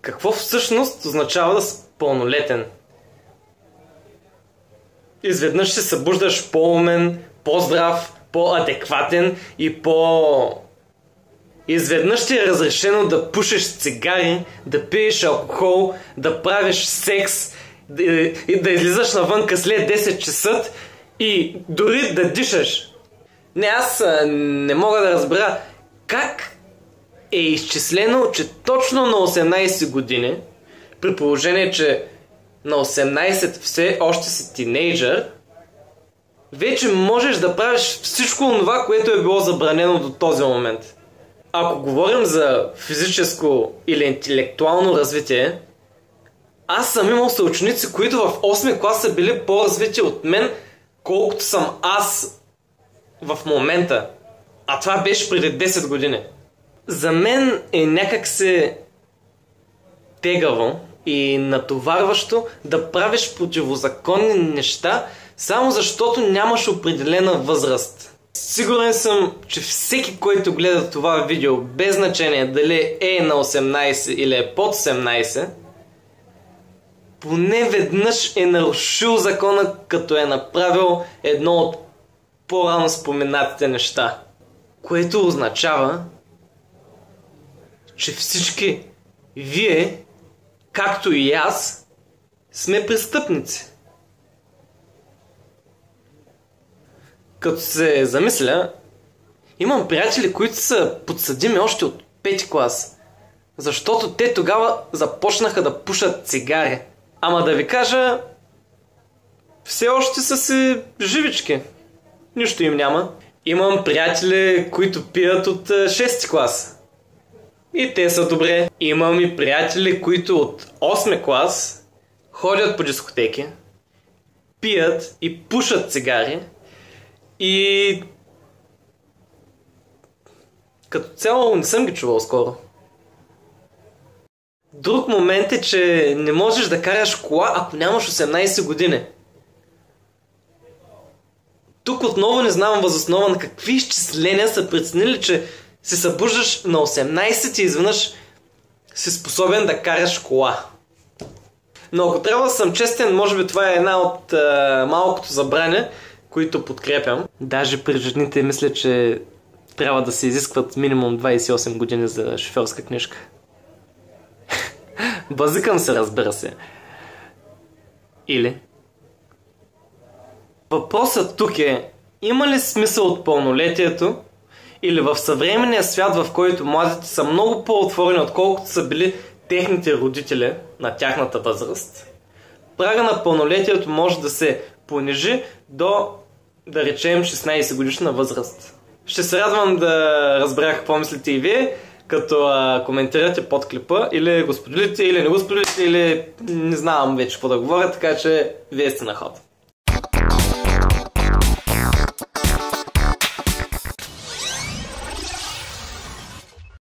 Какво всъщност означава да си пълнолетен? Изведнъж се събуждаш по-умен, по-здрав, по-адекватен и Изведнъж ти е разрешено да пушиш цигари, да пиеш алкохол, да правиш секс, и да излизаш навънка след 10 часа и дори да дишаш. Аз не мога да разбера как е изчислено, че точно на 18 години, при положение, че на 18 все още си тинейджър, вече можеш да правиш всичко това, което е било забранено до този момент. Ако говорим за физическо или интелектуално развитие, аз съм имал съученици, които в 8 клас са били по-развити от мен, колкото съм аз в момента. А това беше преди 10 години. За мен е някак се тегаво и натоварващо да правиш противозаконни неща, само защото нямаш определена възраст. Сигурен съм, че всеки, който гледа това видео, без значение дали е на 18 или е под 18, поне веднъж е нарушил закона, като е направил едно от по-рано споменатите неща. Което означава, че всички вие, както и аз, сме престъпници. Като се замисля, имам приятели, които са подсъдими още от 5 клас, защото те тогава започнаха да пушат цигари. Ама да ви кажа, все още са си живички. Нищо им няма. Имам приятели, които пият от 6 клас. И те са добре. Имам и приятели, които от 8 клас ходят по дискотеки, пият и пушат цигари. И като цяло не съм ги чувал скоро. Друг момент е, че не можеш да караш кола, ако нямаш 18 години. Тук отново не знам възоснова на какви изчисления са преценили, че се събуждаш на 18 и изведнъж си способен да караш кола. Но ако трябва да съм честен, може би това е една от малкото забрани, които подкрепям. Даже при жените мисля, че трябва да се изискват минимум 28 години за шофьорска книжка. Базикам се, разбира се. Или? Въпросът тук е, има ли смисъл от пълнолетието, или в съвременния свят, в който младите са много по-отворени, отколкото са били техните родители на тяхната възраст, прага на пълнолетието може да се понижи до, да речем, 16 годишна възраст. Ще се радвам да разбера какво мислите и вие, като коментирате под клипа, или го споделите, или не го споделите, или не знам вече какво да говоря, така че вие сте на ход.